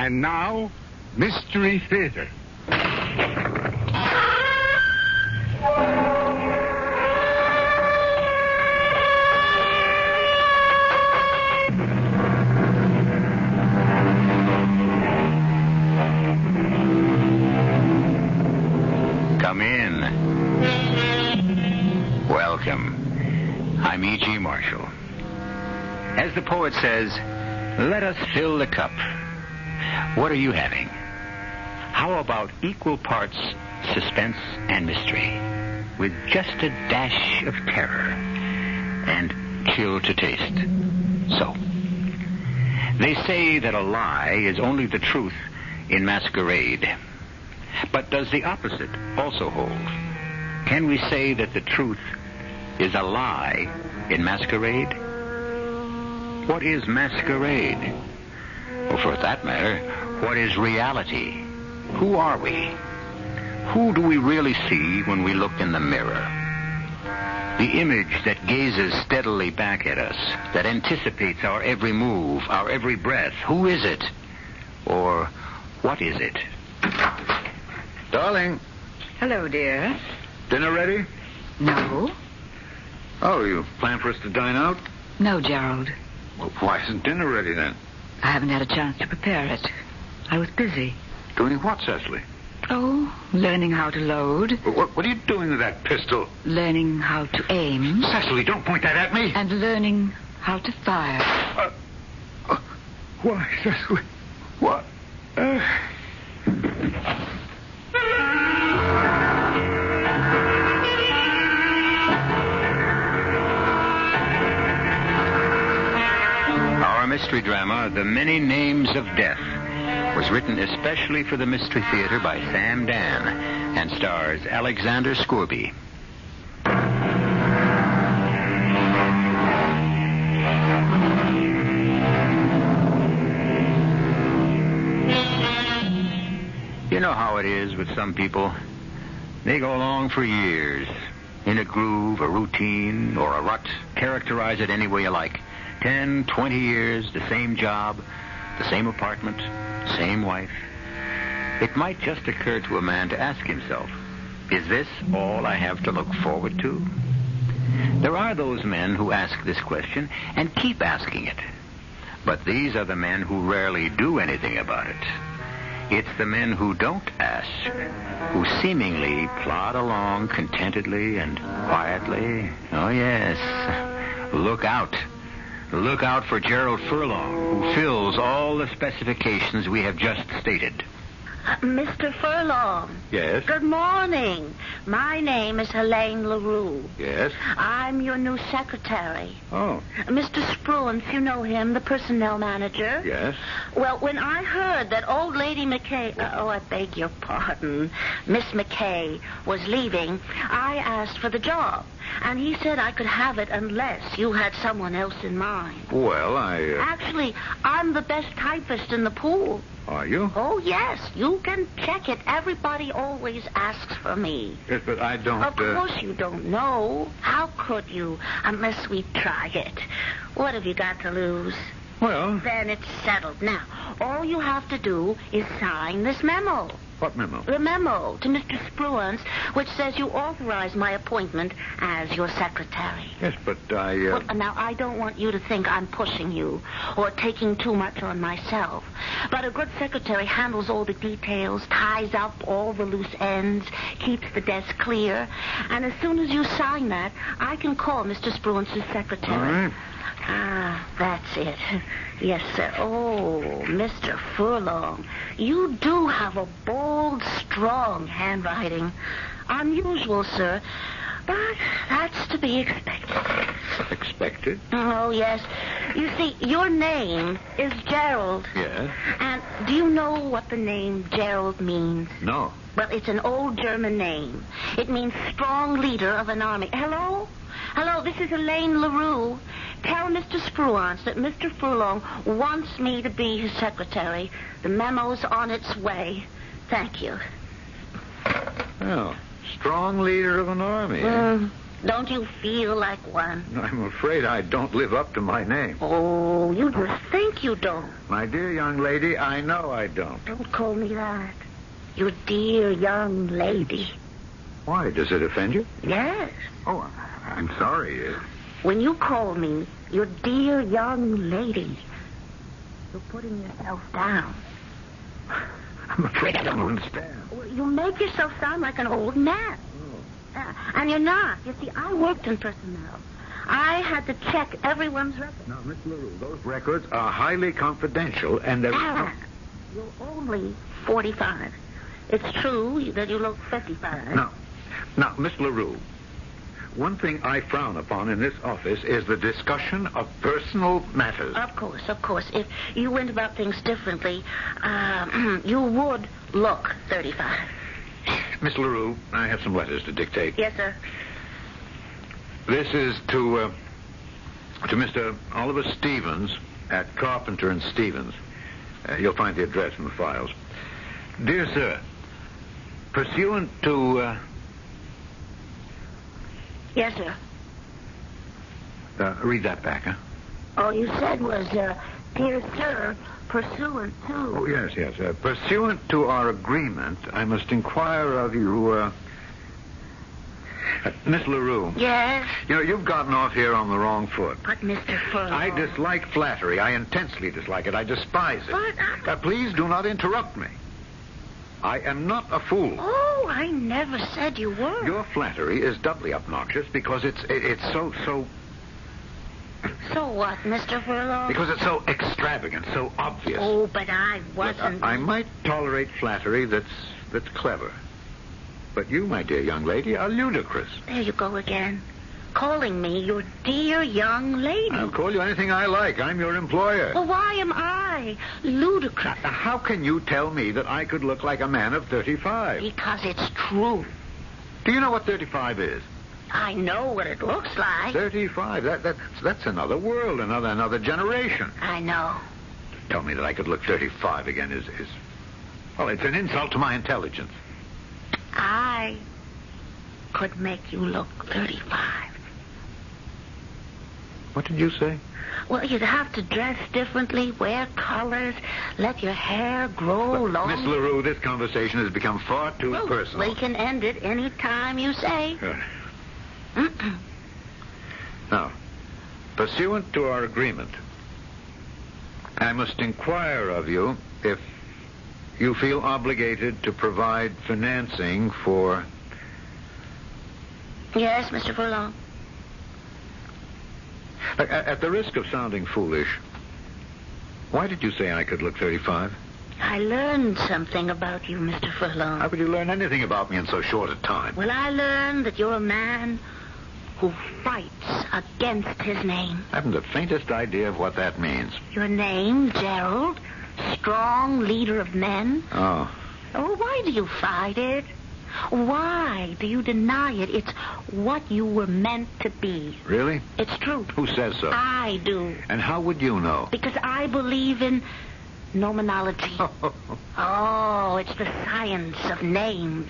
And now, Mystery Theater. Come in. Welcome. I'm E.G. Marshall. As the poet says, let us fill the cup. What are you having? How about equal parts suspense and mystery, with just a dash of terror and chill to taste? So, they say that a lie is only the truth in masquerade. But does the opposite also hold? Can we say that the truth is a lie in masquerade? What is masquerade? Or for that matter, what is reality? Who are we? Who do we really see when we look in the mirror? The image that gazes steadily back at us, that anticipates our every move, our every breath. Who is it? Or what is it? Darling. Hello, dear. Dinner ready? No. Oh, you plan for us to dine out? No, Gerald. Well, why isn't dinner ready then? I haven't had a chance to prepare it. I was busy. Doing what, Cecily? Oh, learning how to load. What are you doing with that pistol? Learning how to aim. Cecily, don't point that at me. And learning how to fire. Why, Cecily? What? Our mystery drama, The Many Names of Death, was written especially for the Mystery Theater by Sam Dan and stars Alexander Scourby. You know how it is with some people. They go along for years, in a groove, a routine, or a rut. Characterize it any way you like. 10, 20 years, the same job, the same apartment, same wife. It might just occur to a man to ask himself, is this all I have to look forward to? There are those men who ask this question and keep asking it. But these are the men who rarely do anything about it. It's the men who don't ask, who seemingly plod along contentedly and quietly. Oh, yes. Look out. Look out for Gerald Furlong, who fills all the specifications we have just stated. Mr. Furlong. Yes? Good morning. My name is Helene LaRue. Yes? I'm your new secretary. Oh. Mr. Spruance, you know him, the personnel manager? Yes? Well, when I heard that old lady McKay, I beg your pardon, Miss McKay was leaving, I asked for the job. And he said I could have it unless you had someone else in mind. Well, Actually, I'm the best typist in the pool. Are you? Oh, yes. You can check it. Everybody always asks for me. Yes, but I don't... Of course you don't know. How could you, unless we try it? What have you got to lose? Well... Then it's settled. Now, all you have to do is sign this memo. What memo? The memo to Mr. Spruance, which says you authorize my appointment as your secretary. Yes, but I... Well, now, I don't want you to think I'm pushing you or taking too much on myself. But a good secretary handles all the details, ties up all the loose ends, keeps the desk clear. And as soon as you sign that, I can call Mr. Spruance's secretary. All right. Ah, that's it. Yes, sir. Oh, Mr. Furlong, you do have a bold, strong handwriting. Unusual, sir, but that's to be expected. Expected? Oh, yes. You see, your name is Gerald. Yes? And do you know what the name Gerald means? No. Well, it's an old German name. It means strong leader of an army. Hello? Hello, this is Helene LaRue. Tell Mr. Spruance that Mr. Furlong wants me to be his secretary. The memo's on its way. Thank you. Well, strong leader of an army. Don't you feel like one? I'm afraid I don't live up to my name. Oh, you just think you don't. My dear young lady, I know I don't. Don't call me that. You dear young lady. Why? Does it offend you? Yes. Oh, I'm sorry. When you call me your dear young lady, you're putting yourself down. I'm afraid I don't understand. Well, you make yourself sound like an old man. And you're not. You see, I worked in personnel. I had to check everyone's records. Now, Miss LaRue, those records are highly confidential, and they're... Aaron, you're only 45. It's true that you look 55. Now, Miss LaRue, one thing I frown upon in this office is the discussion of personal matters. Of course. If you went about things differently, you would look 35. Miss LaRue, I have some letters to dictate. Yes, sir. This is to Mr. Oliver Stevens at Carpenter and Stevens. You'll find the address in the files. Dear sir, pursuant to... Yes, sir. Read that back, huh? All you said was, dear sir, pursuant to... Oh, yes. Pursuant to our agreement, I must inquire of you, Miss LaRue. Yes? You know, you've gotten off here on the wrong foot. But, Mr. Furlong... I dislike flattery. I intensely dislike it. I despise it. But... please do not interrupt me. I am not a fool. Oh, I never said you were. Your flattery is doubly obnoxious because it's so... So what, Mr. Furlong? Because it's so extravagant, so obvious. Oh, but I wasn't... Look, I might tolerate flattery that's clever. But you, my dear young lady, are ludicrous. There you go again. Calling me your dear young lady. I'll call you anything I like. I'm your employer. Well, why am I ludicrous? Now, how can you tell me that I could look like a man of 35? Because it's true. Do you know what 35 is? I know what it looks like. 35. That's another world, another generation. I know. Tell me that I could look 35 again is well, it's an insult to my intelligence. I could make you look 35. What did you say? Well, you'd have to dress differently, wear colors, let your hair grow long. Miss LaRue, this conversation has become far too personal. We can end it any time you say. Now, pursuant to our agreement, I must inquire of you if you feel obligated to provide financing for... Yes, Mr. Furlong. At the risk of sounding foolish, why did you say I could look 35? I learned something about you, Mr. Furlong. How could you learn anything about me in so short a time? Well, I learned that you're a man who fights against his name. I haven't the faintest idea of what that means. Your name, Gerald, strong leader of men. Oh. Oh, why do you fight it? Why do you deny it? It's what you were meant to be. Really? It's true. Who says so? I do. And how would you know? Because I believe in nomenology. Oh, it's the science of names.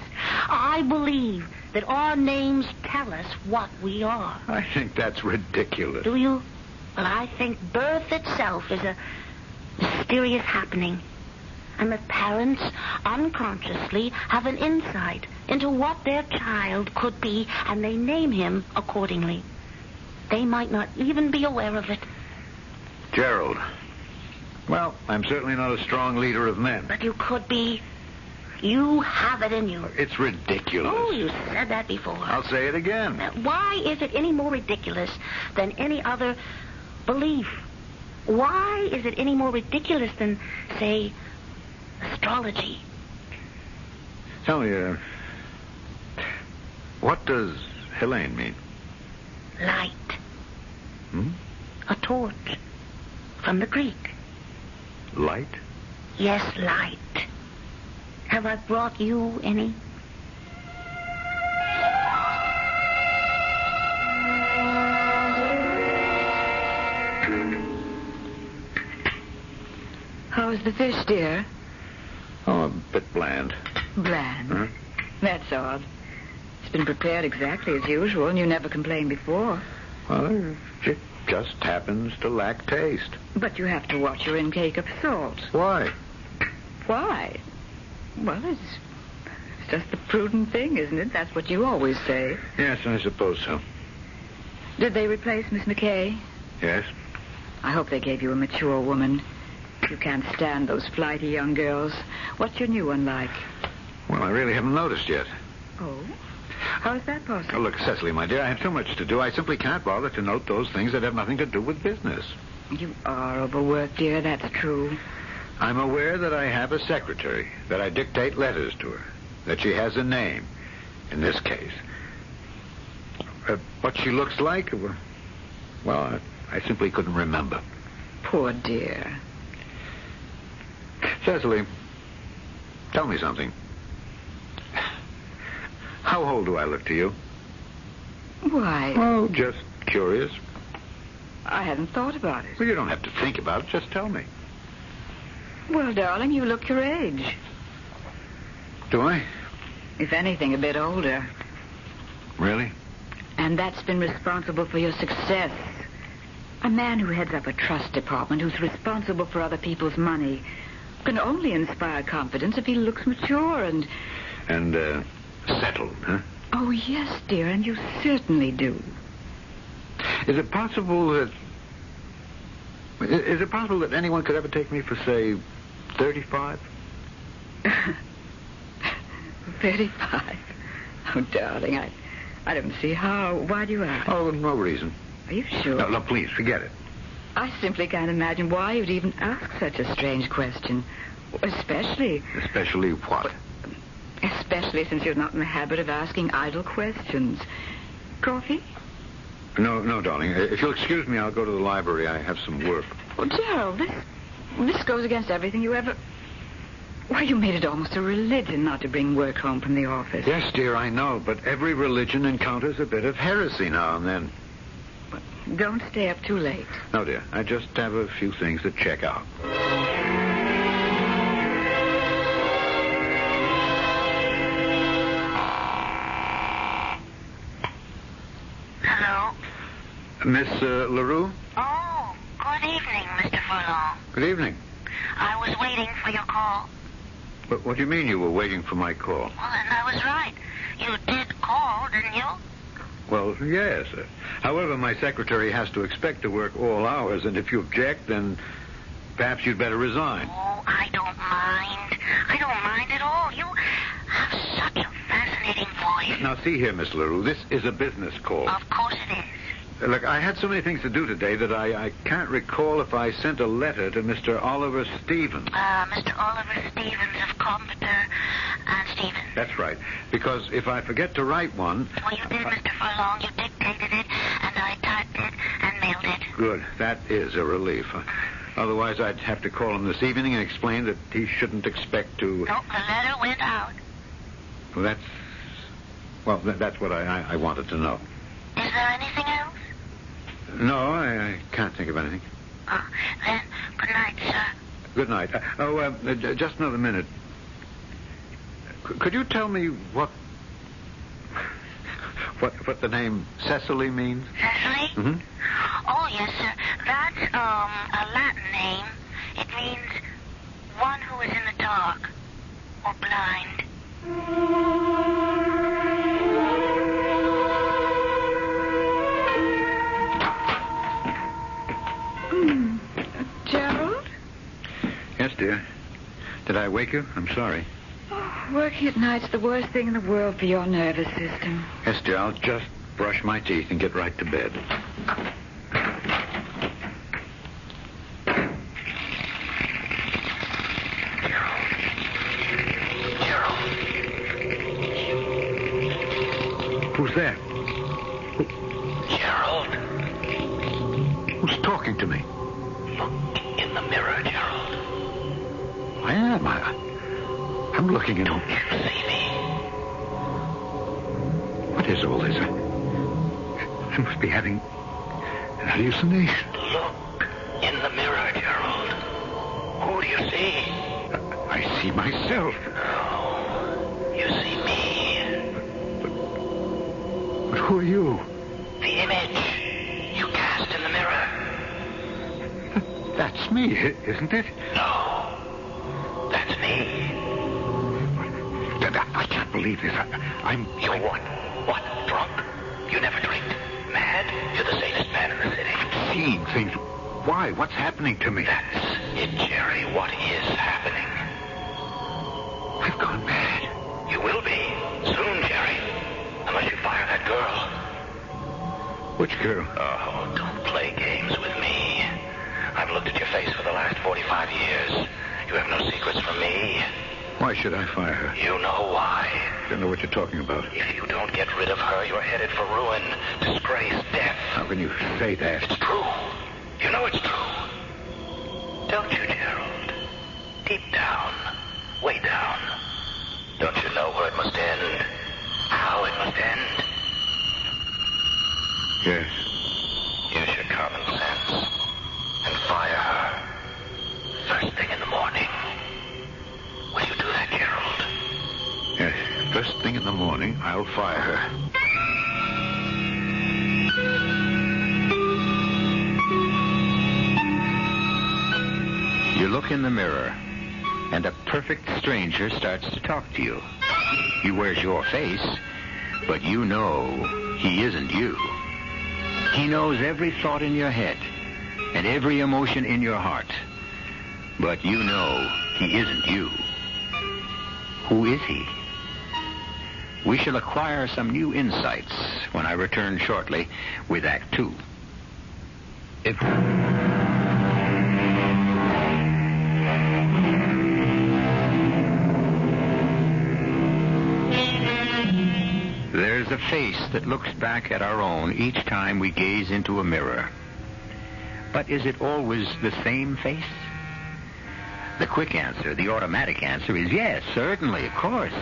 I believe that our names tell us what we are. I think that's ridiculous. Do you? Well, I think birth itself is a mysterious happening. And that parents unconsciously have an insight into what their child could be, and they name him accordingly. They might not even be aware of it. Gerald. Well, I'm certainly not a strong leader of men. But you could be. You have it in you. It's ridiculous. Oh, you said that before. I'll say it again. Why is it any more ridiculous than any other belief? Why is it any more ridiculous than, say, astrology? Tell me, what does Helene mean? Light. A torch. From the Greek. Light? Yes, light. Have I brought you any? How's the fish, dear? Oh, a bit bland. Bland. Huh? That's odd. been prepared exactly as usual, and you never complained before. Well, it just happens to lack taste. But you have to watch your intake of salt. Why? Why? Well, it's just the prudent thing, isn't it? That's what you always say. Yes, I suppose so. Did they replace Miss McKay? Yes. I hope they gave you a mature woman. You can't stand those flighty young girls. What's your new one like? Well, I really haven't noticed yet. Oh? How is that possible? Oh, look, Cecily, my dear, I have so much to do. I simply can't bother to note those things that have nothing to do with business. You are overworked, dear. That's true. I'm aware that I have a secretary, that I dictate letters to her, that she has a name, in this case. What she looks like, well, I simply couldn't remember. Poor dear. Cecily, tell me something. How old do I look to you? Why? Oh, just curious. I hadn't thought about it. Well, you don't have to think about it. Just tell me. Well, darling, you look your age. Do I? If anything, a bit older. Really? And that's been responsible for your success. A man who heads up a trust department, who's responsible for other people's money, can only inspire confidence if he looks mature and... And, settled, huh? Oh, yes, dear, and you certainly do. Is it possible that... Is it possible that anyone could ever take me for, say, 35? 35? Oh, darling, I don't see how. Why do you ask? Oh, no reason. Are you sure? No, please, forget it. I simply can't imagine why you'd even ask such a strange question. Especially... Especially what? Especially since you're not in the habit of asking idle questions. Coffee? No, darling. If you'll excuse me, I'll go to the library. I have some work. Well, Gerald, this goes against everything you ever... Why, you made it almost a religion not to bring work home from the office. Yes, dear, I know, but every religion encounters a bit of heresy now and then. But don't stay up too late. No, dear. I just have a few things to check out. Hello? Miss LaRue? Oh, good evening, Mr. Furlong. Good evening. I was waiting for your call. But what do you mean you were waiting for my call? Well, and I was right. You did call, didn't you? Well, yes. However, my secretary has to expect to work all hours, and if you object, then perhaps you'd better resign. Oh, I don't mind. I don't mind at all. You have such a fascinating voice. Now, see here, Miss LaRue, this is a business call. Of course it is. Look, I had so many things to do today that I can't recall if I sent a letter to Mr. Oliver Stevens. Mr. Oliver Stevens of Carpenter and Stevens. That's right. Because if I forget to write one... Well, you did, Mr. Furlong. You dictated it, and I typed it and mailed it. Good. That is a relief. Otherwise, I'd have to call him this evening and explain that he shouldn't expect to... No, the letter went out. Well, that's what I wanted to know. Is there anything else? No, I can't think of anything. Oh, then, good night, sir. Good night. Just another minute. Could you tell me what the name Cecily means? Cecily? Mm-hmm. Oh, yes, sir. That's, a Latin name. It means one who is in the dark or blind. Gerald? Yes, dear. Did I wake you? I'm sorry. Oh, working at night's the worst thing in the world for your nervous system. Yes, dear. I'll just brush my teeth and get right to bed. Who's there? Gerald, Who's talking to me? look in the mirror, Gerald. I am. I'm looking in. Don't you see me? What is all this? I must be having an hallucination. Look in the mirror, Gerald. Who do you see? I see myself. No, you see me. who are you? The image you cast in the mirror. That's me, isn't it? No. That's me. I can't believe this. You're what? What? Drunk? You never drink? Mad? You're the sanest man in the city. I'm seeing things. Why? What's happening to me? That's it, Jerry. What is happening? I've gone mad. You will be. Soon, Jerry. Unless you fire that girl. Which girl? Oh, don't play games with me. I've looked at your face for the last 45 years. You have no secrets from me. Why should I fire her? You know why. I don't know what you're talking about. If you don't get rid of her, you're headed for ruin, disgrace, death. How can you say that? It's true. You know it's true. Don't you, Gerald? Deep down, way down. Don't you know where it must end? How it must end? Yes. Use your common sense and fire her. First thing in the morning. Will you do that, Gerald? Yes. First thing in the morning, I'll fire her. You look in the mirror, and a perfect stranger starts to talk to you. He wears your face, but you know he isn't you. He knows every thought in your head and every emotion in your heart, but you know he isn't you. Who is he? We shall acquire some new insights when I return shortly with Act 2. There's a face that looks back at our own each time we gaze into a mirror. But is it always the same face? The quick answer, the automatic answer is yes, certainly, of course.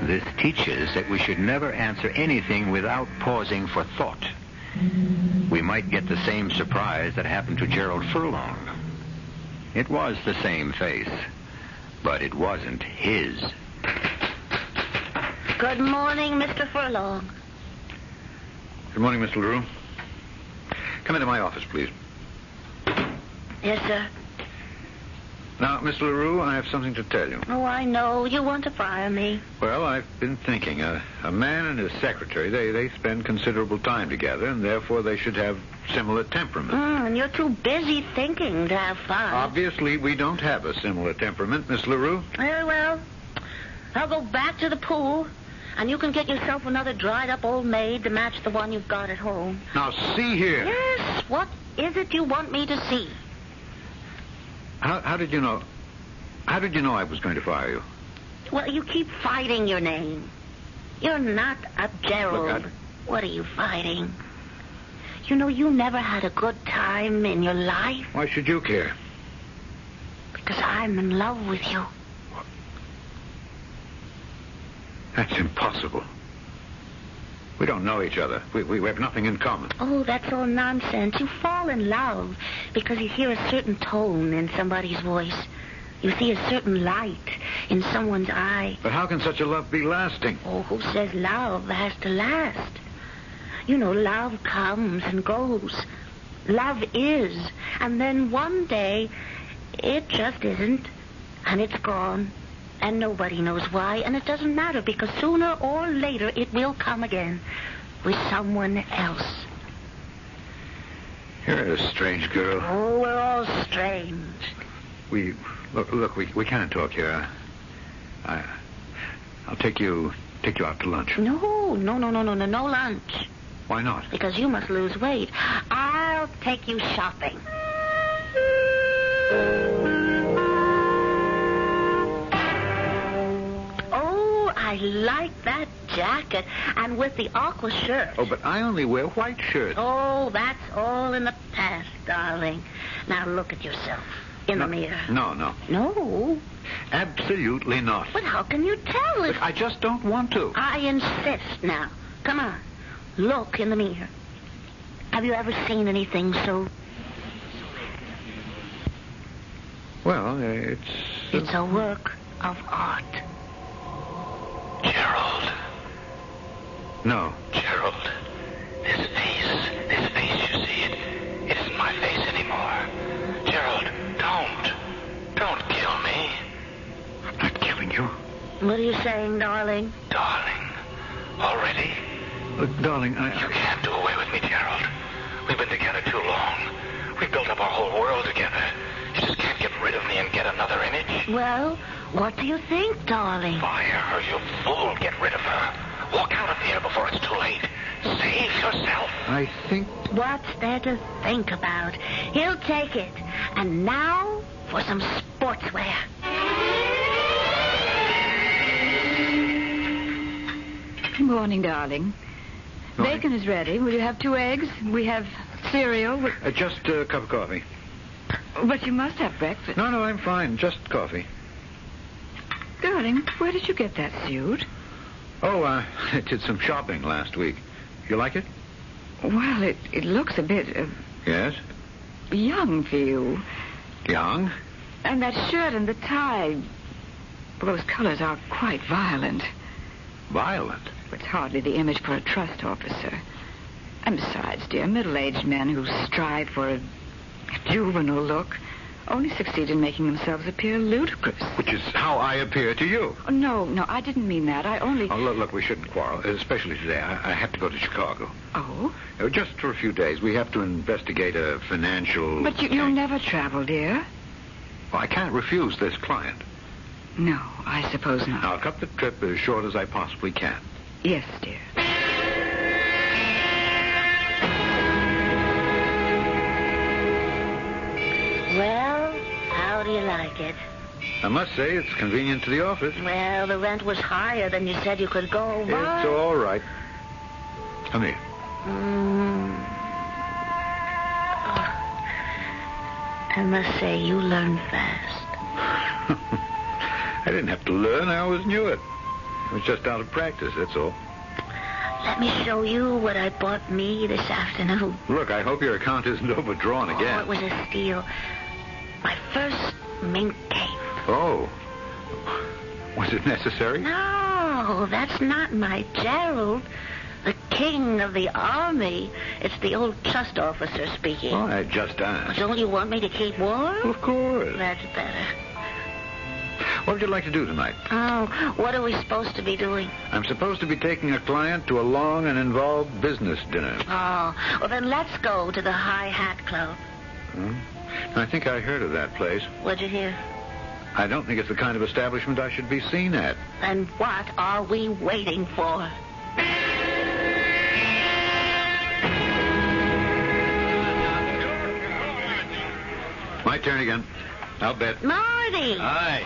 This teaches that we should never answer anything without pausing for thought. We might get the same surprise that happened to Gerald Furlong. It was the same face, but it wasn't his. Good morning, Mr. Furlong. Good morning, Mr. LaRue. Come into my office, please. Yes, sir. Now, Mr. LaRue, I have something to tell you. Oh, I know. You want to fire me. Well, I've been thinking. A man and his secretary, they spend considerable time together, and therefore they should have similar temperament. And you're too busy thinking to have fun. Obviously, we don't have a similar temperament, Miss LaRue. Very well. I'll go back to the pool, and you can get yourself another dried-up old maid to match the one you've got at home. Now, see here. Yes, what is it you want me to see? How did you know? How did you know I was going to fire you? Well, you keep fighting your name. You're not a Gerald. Look, What are you fighting? You know, you never had a good time in your life. Why should you care? Because I'm in love with you. That's impossible. We don't know each other. We have nothing in common. Oh, that's all nonsense. You fall in love because you hear a certain tone in somebody's voice. You see a certain light in someone's eye. But how can such a love be lasting? Oh, who says love has to last? You know, love comes and goes. Love is. And then one day, it just isn't. And it's gone. And nobody knows why. And it doesn't matter because sooner or later it will come again with someone else. You're a strange girl. Oh, we're all strange. Look, we can't talk here. I'll take you out to lunch. No lunch. Why not? Because you must lose weight. I'll take you shopping. Oh, I like that jacket. And with the aqua shirt. Oh, but I only wear white shirts. Oh, that's all in the past, darling. Now look at yourself in the mirror. No. No? Absolutely not. But how can you tell if... Look, I just don't want to. I insist now. Come on. Look in the mirror. Have you ever seen anything so... Well, it's... It's a work of art. Gerald. No. Gerald, this face, you see, it isn't my face anymore. Gerald, don't kill me. I'm not killing you. What are you saying, darling? Darling, already? Look, darling, You can't do away with me, Gerald. We've been together too long. We built up our whole world together. You just can't get rid of me and get another image. Well, what do you think, darling? Fire her, you fool. Get rid of her. Walk out of here before it's too late. Save yourself. I think... What's there to think about? He'll take it. And now for some sportswear. Good morning, darling. Morning. Bacon is ready. Will you have 2 eggs? We have cereal. just a cup of coffee. But you must have breakfast. No, I'm fine. Just coffee. Darling, where did you get that suit? Oh, I did some shopping last week. You like it? Well, it looks a bit Yes. young for you. Young? And that shirt and the tie, well, those colors are quite violent. Violent? It's hardly the image for a trust officer. And besides, dear, middle-aged men who strive for a juvenile look only succeed in making themselves appear ludicrous. Which is how I appear to you. Oh, no, I didn't mean that. I only... Oh, look, we shouldn't quarrel, especially today. I have to go to Chicago. Oh? Just for a few days. We have to investigate a financial... But you'll never travel, dear. Well, I can't refuse this client. No, I suppose not. I'll cut the trip as short as I possibly can. Yes, dear. Well, how do you like it? I must say it's convenient to the office. Well, the rent was higher than you said you could go. But... It's all right. Come here. I must say, you learn fast. I didn't have to learn. I always knew it. It was just out of practice, that's all. Let me show you what I bought me this afternoon. Look, I hope your account isn't overdrawn again. Oh, it was a steal. My first mink cape. Oh. Was it necessary? No, that's not my Gerald. The king of the army. It's the old trust officer speaking. Oh, I just asked. Don't you want me to keep warm? Of course. That's better. What would you like to do tonight? Oh, what are we supposed to be doing? I'm supposed to be taking a client to a long and involved business dinner. Oh, well, then let's go to the High Hat Club. I think I heard of that place. What'd you hear? I don't think it's the kind of establishment I should be seen at. Then what are we waiting for? My turn again. I'll bet. Marty! Hi.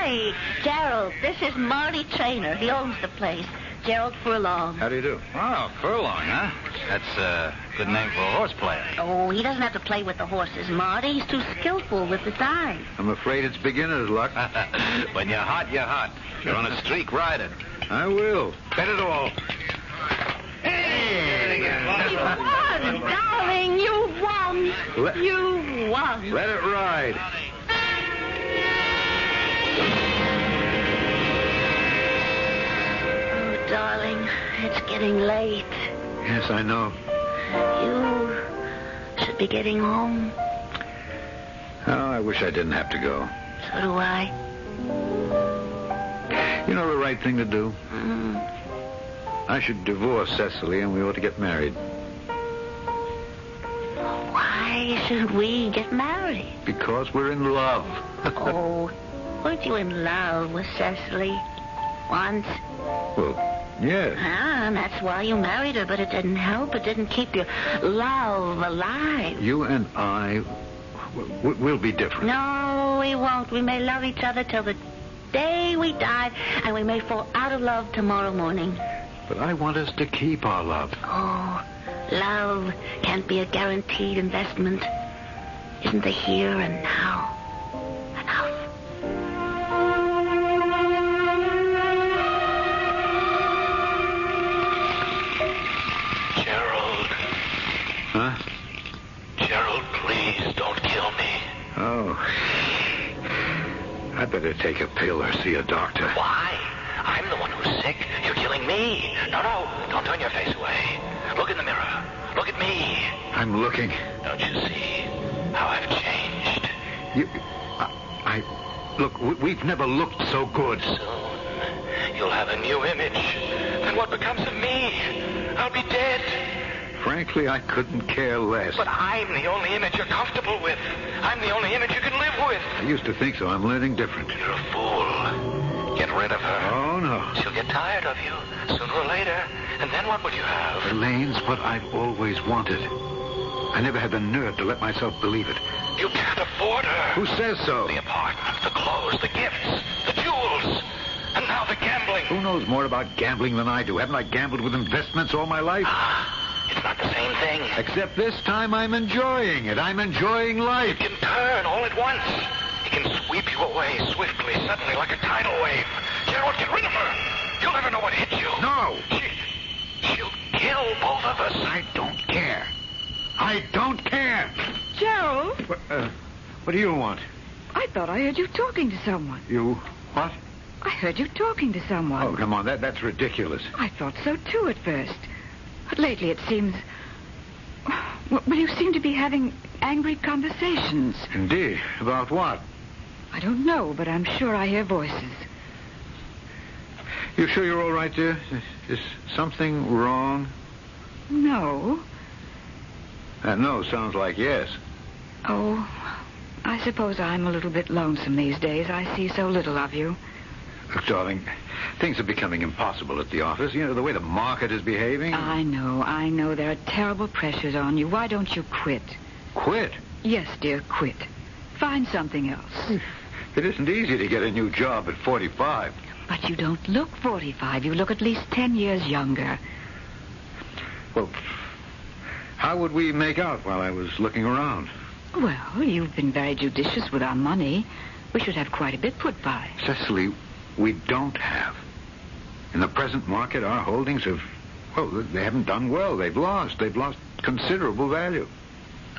Hey, Gerald, this is Marty Trainer. He owns the place. Gerald Furlong. How do you do? Oh, Furlong, huh? That's a good name for a horse player. Oh, he doesn't have to play with the horses, Marty. He's too skillful with the thighs. I'm afraid it's beginner's luck. When you're hot, you're hot. If you're on a streak, ride it. I will. Bet it all. You won, darling. You won. You won. Let it ride. Oh, darling, it's getting late. Yes, I know. You should be getting home. Oh, I wish I didn't have to go. So do I. You know the right thing to do? I should divorce Cecily and we ought to get married. Why should we get married? Because we're in love. Oh, weren't you in love with Cecily once? Well, yes. And that's why you married her, but it didn't help. It didn't keep your love alive. You and I, we'll be different. No, we won't. We may love each other till the day we die, and we may fall out of love tomorrow morning. But I want us to keep our love. Oh, love can't be a guaranteed investment. Isn't the here and now enough? Gerald. Huh? Gerald, please don't kill me. Oh. I'd better take a pill or see a doctor. Why? I'm the one who's sick. You're killing me. No, don't turn your face away. Look in the mirror. Look at me. I'm looking. Don't you see how I've changed? Look, we've never looked so good. Soon, you'll have a new image. Then what becomes of me? I'll be dead. Frankly, I couldn't care less. But I'm the only image you're comfortable with. I'm the only image you can live with. I used to think so. I'm learning different. You're a fool. Get rid of her. Oh, no. She'll get tired of you, sooner or later. And then what will you have? Helene's what I've always wanted. I never had the nerve to let myself believe it. You can't afford her. Who says so? The apartment, the clothes, the gifts, the jewels, and now the gambling. Who knows more about gambling than I do? Haven't I gambled with investments all my life? It's not the same thing. Except this time I'm enjoying it. I'm enjoying life. It can turn all at once. It can sweep you away swiftly, suddenly, like a tidal wave. Gerald, get rid of her. You'll never know what hit you. No. She'll kill both of us. I don't care. I don't care. Gerald? What do you want? I thought I heard you talking to someone. You what? I heard you talking to someone. Oh, come on. That's ridiculous. I thought so, too, at first. But lately it seems... Well, you seem to be having angry conversations. Indeed. About what? I don't know, but I'm sure I hear voices. You sure you're all right, dear? Is something wrong? No. That no sounds like yes. Oh, I suppose I'm a little bit lonesome these days. I see so little of you. Look, darling, things are becoming impossible at the office. You know, the way the market is behaving. I know. There are terrible pressures on you. Why don't you quit? Quit? Yes, dear, quit. Find something else. It isn't easy to get a new job at 45. But you don't look 45. You look at least 10 years younger. Well, how would we make out while I was looking around? Well, you've been very judicious with our money. We should have quite a bit put by. Cecily, we don't have. In the present market, our holdings have, well, they haven't done well. They've lost considerable value.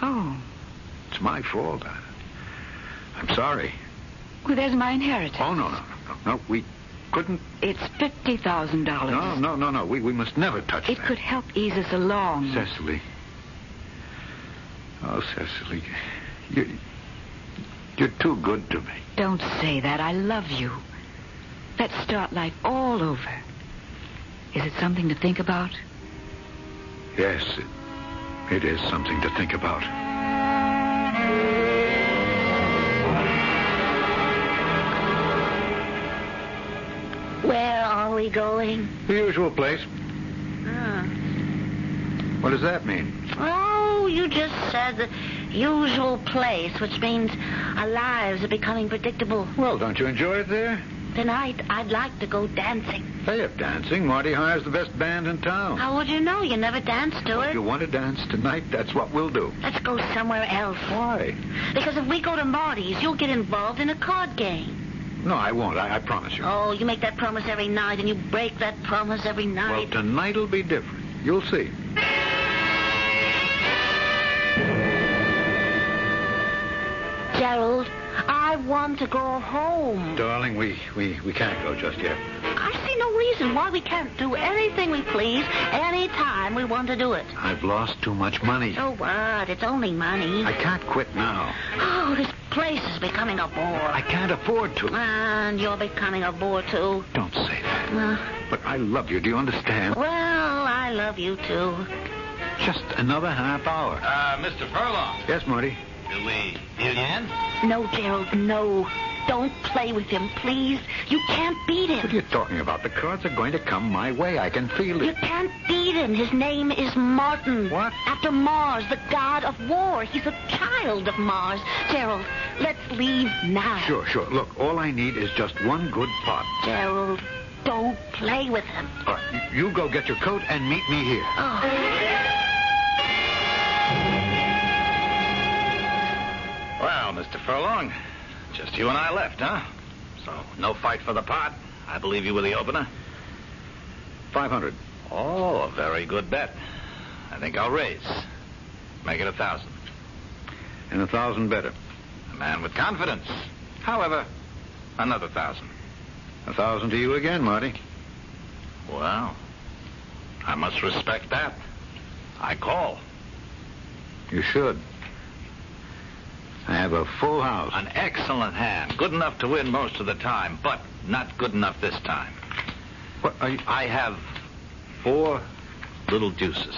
Oh. It's my fault. I'm sorry. Well, there's my inheritance. Oh, no, we couldn't... It's $50,000. No. We must never touch it that. It could help ease us along. Cecily. Oh, Cecily. You're too good to me. Don't say that. I love you. Let's start life all over. Is it something to think about? Yes, it is something to think about. Where are we going? The usual place. What does that mean? Oh, you just said the usual place, which means our lives are becoming predictable. Well, don't you enjoy it there? Tonight, I'd like to go dancing. They have dancing. Marty hires the best band in town. How would you know? You never danced to it. If you want to dance tonight, that's what we'll do. Let's go somewhere else. Why? Because if we go to Marty's, you'll get involved in a card game. No, I won't. I promise you. Oh, you make that promise every night, and you break that promise every night. Well, tonight'll be different. You'll see. Gerald, I want to go home. Darling, we can't go just yet. I see no reason why we can't do anything we please any time we want to do it. I've lost too much money. So what? It's only money. I can't quit now. Oh, this place is becoming a bore. I can't afford to. And you're becoming a bore, too. Don't say that. But I love you. Do you understand? Well, I love you, too. Just another half hour. Mr. Furlong. Yes, Marty? Do we deal you in? No, Gerald, no. Don't play with him, please. You can't beat him. What are you talking about? The cards are going to come my way. I can feel it. You can't beat him. His name is Martin. What? After Mars, the god of war. He's a child of Mars. Gerald, let's leave now. Sure. Look, all I need is just one good pot. Gerald, don't play with him. All right, you go get your coat and meet me here. Oh. Well, Mr. Furlong, just you and I left, huh? So, no fight for the pot. I believe you were the opener. 500. Oh, a very good bet. I think I'll raise. Make it 1,000. And 1,000 better. A man with confidence. However, another 1,000. $1,000 to you again, Marty. Well, I must respect that. I call. You should. I have a full house. An excellent hand. Good enough to win most of the time, but not good enough this time. What are you... I have 4 little deuces.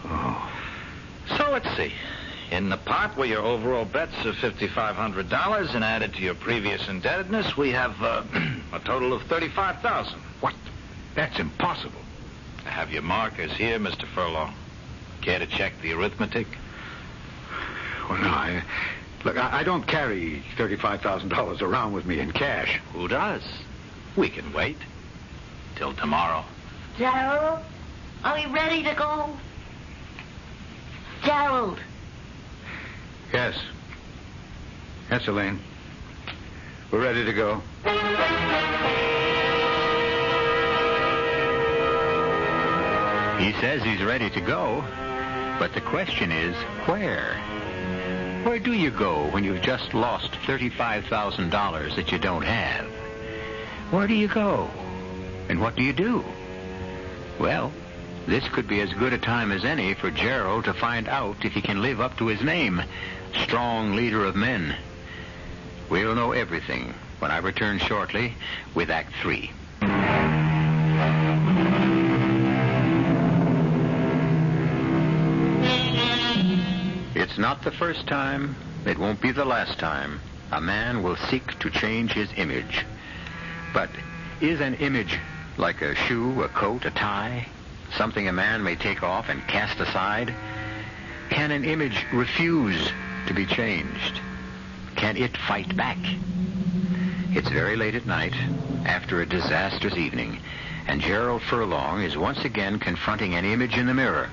Oh. So let's see. In the pot where your overall bets are $5,500 and added to your previous indebtedness, we have a total of $35,000. What? That's impossible. I have your markers here, Mr. Furlong. Care to check the arithmetic? Well, no, I don't carry $35,000 around with me in cash. Who does? We can wait till tomorrow. Gerald, are we ready to go? Gerald. Yes. Yes, Helene. We're ready to go. He says he's ready to go, but the question is, where? Where do you go when you've just lost $35,000 that you don't have? Where do you go? And what do you do? Well, this could be as good a time as any for Gerald to find out if he can live up to his name, strong leader of men. We'll know everything when I return shortly with Act 3. It's not the first time, it won't be the last time, a man will seek to change his image. But is an image like a shoe, a coat, a tie, something a man may take off and cast aside? Can an image refuse to be changed? Can it fight back? It's very late at night, after a disastrous evening, and Gerald Furlong is once again confronting an image in the mirror.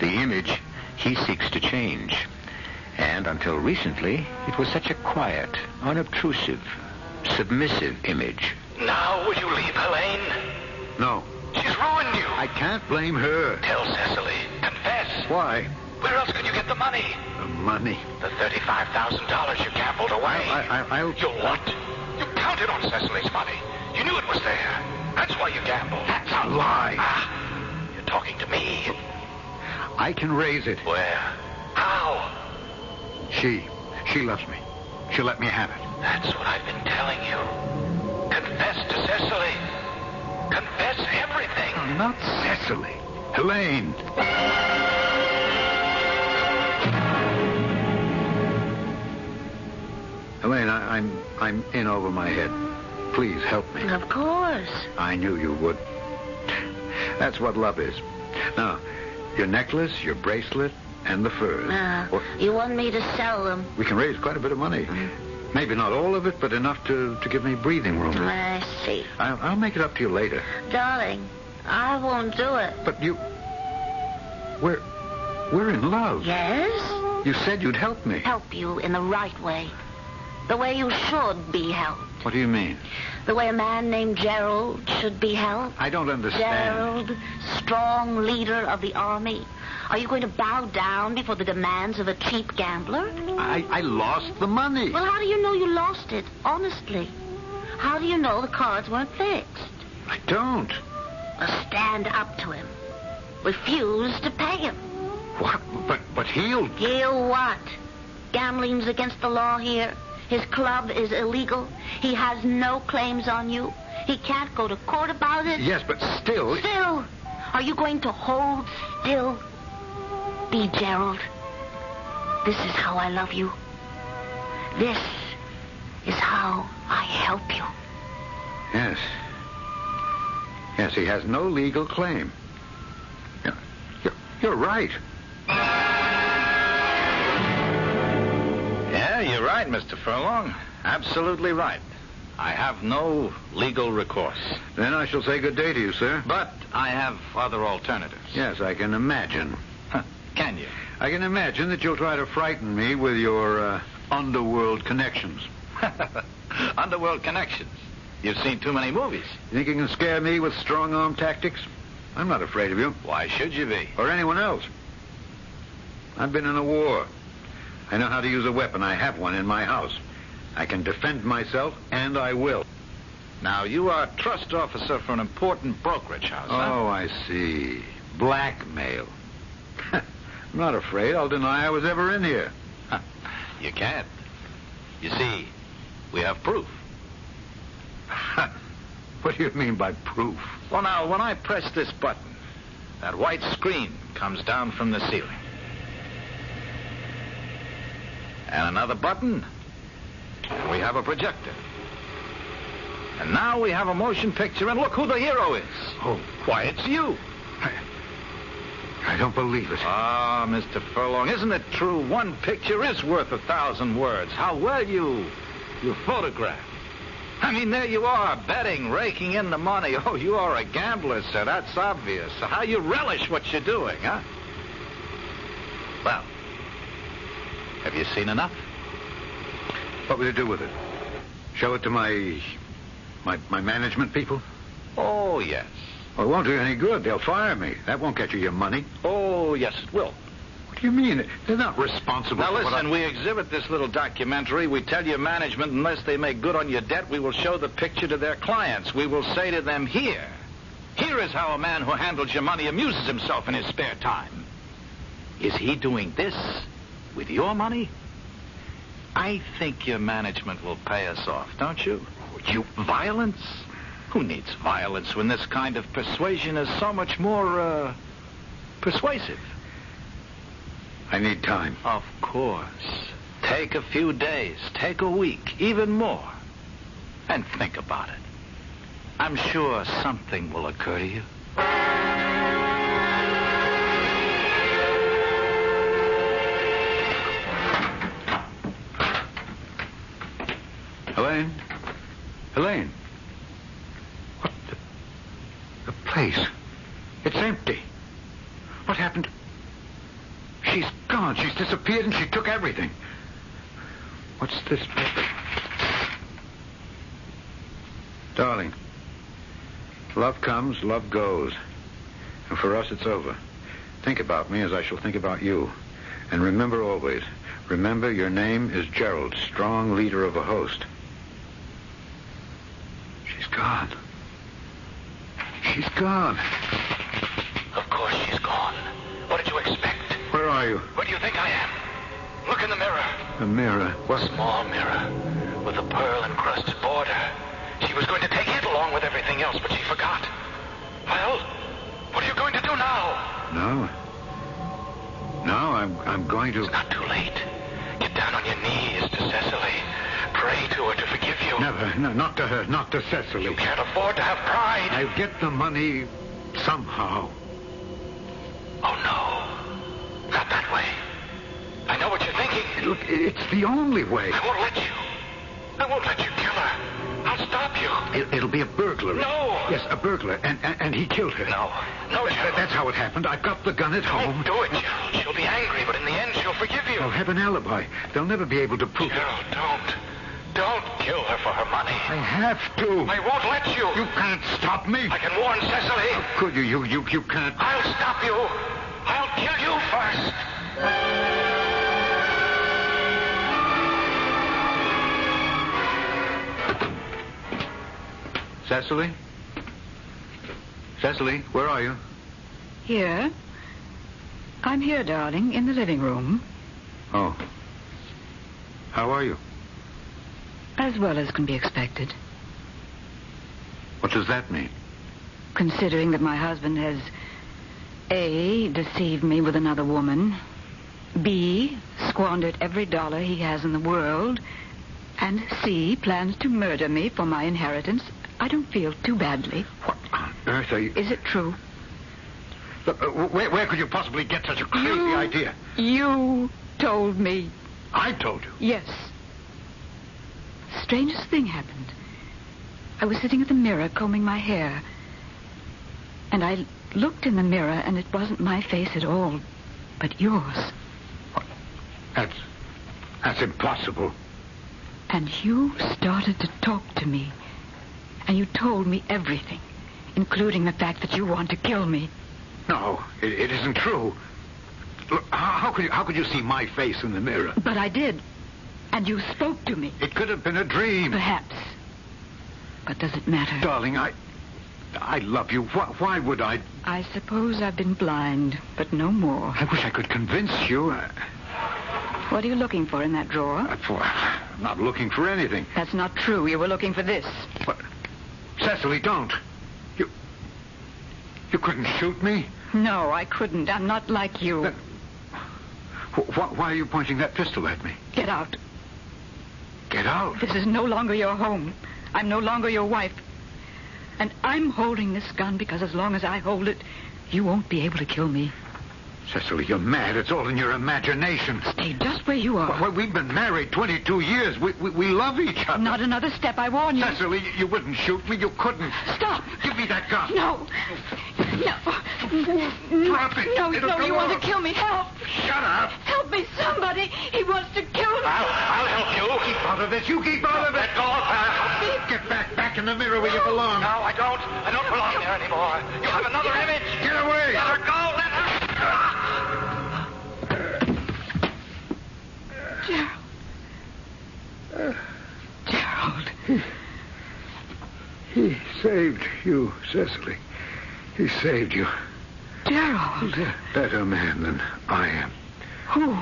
The image he seeks to change. And until recently, it was such a quiet, unobtrusive, submissive image. Now will you leave, Helene? No. She's ruined you. I can't blame her. Tell Cecily. Confess. Why? Where else can you get the money? The money. The $35,000 you gambled away. I'll... You what? You counted on Cecily's money. You knew it was there. That's why you gambled. That's a lie. Ah, you're talking to me. I can raise it. Where? How? She loves me. She'll let me have it. That's what I've been telling you. Confess to Cecily. Confess everything. No, not Cecily. Helene. Helene, I'm in over my head. Please help me. Of course. I knew you would. That's what love is. Now, your necklace, your bracelet, and the furs. You want me to sell them? We can raise quite a bit of money. Maybe not all of it, but enough to give me breathing room. I see. I'll make it up to you later. Darling, I won't do it. But you... We're in love. Yes? You said you'd help me. Help you in the right way. The way you should be helped. What do you mean? The way a man named Gerald should be helped. I don't understand. Gerald, strong leader of the army. Are you going to bow down before the demands of a cheap gambler? I lost the money. Well, how do you know you lost it, honestly? How do you know the cards weren't fixed? I don't. Well, stand up to him. Refuse to pay him. What? But he'll... He'll what? Gambling's against the law here. His club is illegal. He has no claims on you. He can't go to court about it. Yes, but still... Still? Are you going to hold still? Be Gerald. This is how I love you. This is how I help you. Yes. Yes, he has no legal claim. You're right. Yeah, you're right, Mr. Furlong. Absolutely right. I have no legal recourse. Then I shall say good day to you, sir. But I have other alternatives. Yes, I can imagine. Can you? I can imagine that you'll try to frighten me with your underworld connections. Underworld connections? You've seen too many movies. You think you can scare me with strong-arm tactics? I'm not afraid of you. Why should you be? Or anyone else. I've been in a war. I know how to use a weapon. I have one in my house. I can defend myself, and I will. Now, you are a trust officer for an important brokerage house, huh? Oh, I see. Blackmail. I'm not afraid. I'll deny I was ever in here. You can't. You see, we have proof. What do you mean by proof? Well, now, when I press this button, that white screen comes down from the ceiling. And another button, and we have a projector. And now we have a motion picture, and look who the hero is. Oh. Why, it's you. I don't believe it. Ah, Mr. Furlong, isn't it true? One picture is worth 1,000 words. How well you photograph. I mean, there you are, betting, raking in the money. Oh, you are a gambler, sir. That's obvious. So how you relish what you're doing, huh? Well, have you seen enough? What will you do with it? Show it to my management people? Oh, yes. Well, it won't do you any good. They'll fire me. That won't get you your money. Oh, yes, it will. What do you mean? They're not responsible Now, for what listen, we exhibit this little documentary. We tell your management, unless they make good on your debt, we will show the picture to their clients. We will say to them, here is how a man who handles your money amuses himself in his spare time. Is he doing this with your money? I think your management will pay us off, don't you? You, violence? Who needs violence when this kind of persuasion is so much more, persuasive? I need time. Of course. Take a few days, take a week, even more. And think about it. I'm sure something will occur to you. Helene? Helene? What the place? It's empty. What happened? She's gone. She's disappeared and she took everything. What's this? Darling, love comes, love goes. And for us, it's over. Think about me as I shall think about you. And remember always, remember your name is Gerald, strong leader of a host. She's gone. She's gone. Of course she's gone. What did you expect? Where are you? Where do you think I am? Look in the mirror. A mirror. What? Small mirror with a pearl-encrusted border. She was going to take it along with everything else, but she forgot. Well, what are you going to do now? No. No, I'm going to... It's not too late. Get down on your knees to Cecily. Pray to her to forgive you. Never. No, not to her. Not to Cecily. You can't afford to have pride. I'll get the money somehow. Oh, no. Not that way. I know what you're thinking. Look, it's the only way. I won't let you. I won't let you kill her. I'll stop you. It'll be a burglar. No. Yes, a burglar, and he killed her. No. No, Gerald. That's how it happened. I've got the gun at home. Don't do it, Gerald. She'll be angry, but in the end, she'll forgive you. I'll have an alibi. They'll never be able to prove Gerald, it. don't. Don't kill her for her money. I have to. I won't let you. You can't stop me. I can warn Cecily. How could you? You can't. I'll stop you. I'll kill you first. Cecily? Cecily, where are you? Here. I'm here, darling, in the living room. Oh. How are you? As well as can be expected. What does that mean? Considering that my husband has A, deceived me with another woman, B, squandered every dollar he has in the world, and C, plans to murder me for my inheritance, I don't feel too badly. What on earth are you... Is it true? Look, where could you possibly get such a crazy idea? You told me. I told you? Yes. Strangest thing happened. I was sitting at the mirror combing my hair. And I looked in the mirror, and it wasn't my face at all, but yours. What? That's impossible. And you started to talk to me. And you told me everything, including the fact that you want to kill me. No, it isn't true. Look, how could you see my face in the mirror? But I did. And you spoke to me. It could have been a dream. Perhaps. What does it matter? Darling, I love you. Why would I? I suppose I've been blind, but no more. I wish I could convince you. What are you looking for in that drawer? I'm not looking for anything. That's not true. You were looking for this. What? Cecily, don't. You couldn't shoot me? No, I couldn't. I'm not like you. Then, why are you pointing that pistol at me? Get out. Get out? This is no longer your home. I'm no longer your wife. And I'm holding this gun because as long as I hold it, you won't be able to kill me. Cecily, you're mad. It's all in your imagination. Stay just where you are. Well, we've been married 22 years. We love each other. Not another step, I warn you. Cecily, you wouldn't shoot me. You couldn't. Stop. Give me that gun. No. Drop it. No, It'll you go want off. to kill me. Help. Shut up. Help me, somebody. He wants to kill me. I'll help you. Keep out of this. You keep out of it. Let go of her. Get back in the mirror where you belong. No, I don't. I don't belong there anymore. You have another image. Get away. Let her go. Let her. Gerald. He saved you, Cecily. He saved you. Gerald. He's a better man than I am. Who?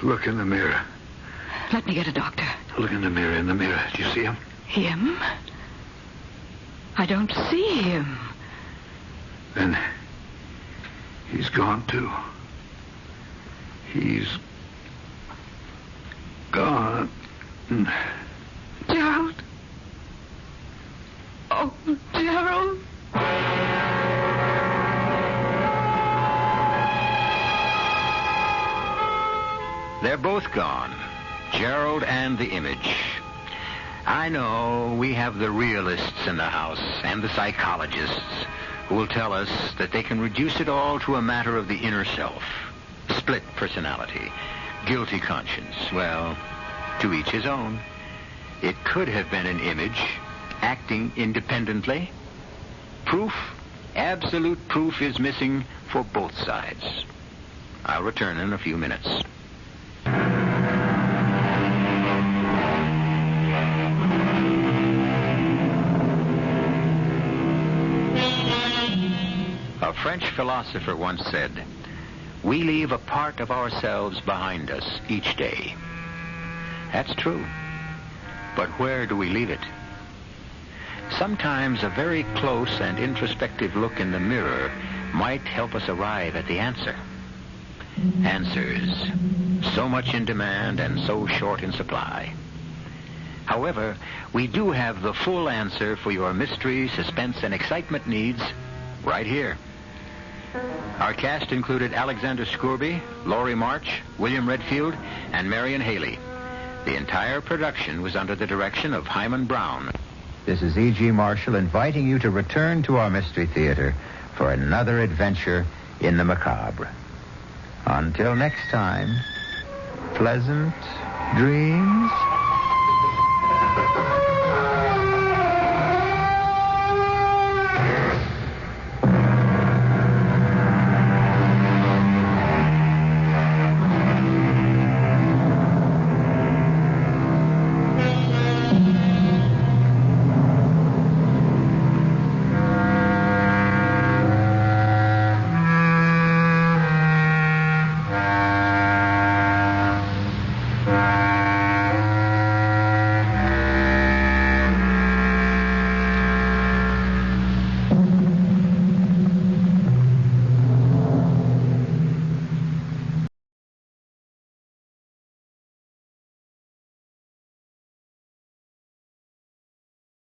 Look in the mirror. Let me get a doctor. Look in the mirror. Do you see him? Him? I don't see him. Then he's gone, too. He's gone. Gerald. Oh, Gerald. They're both gone, Gerald and the image. I know we have the realists in the house and the psychologists who will tell us that they can reduce it all to a matter of the inner self. Split personality, guilty conscience. Well, to each his own. It could have been an image acting independently. Proof, absolute proof, is missing for both sides. I'll return in a few minutes. A French philosopher once said, "We leave a part of ourselves behind us each day." That's true. But where do we leave it? Sometimes a very close and introspective look in the mirror might help us arrive at the answer. Answers, so much in demand and so short in supply. However, we do have the full answer for your mystery, suspense, and excitement needs right here. Our cast included Alexander Scourby, Laurie March, William Redfield, and Marion Haley. The entire production was under the direction of Hyman Brown. This is E.G. Marshall inviting you to return to our Mystery Theater for another adventure in the macabre. Until next time, pleasant dreams.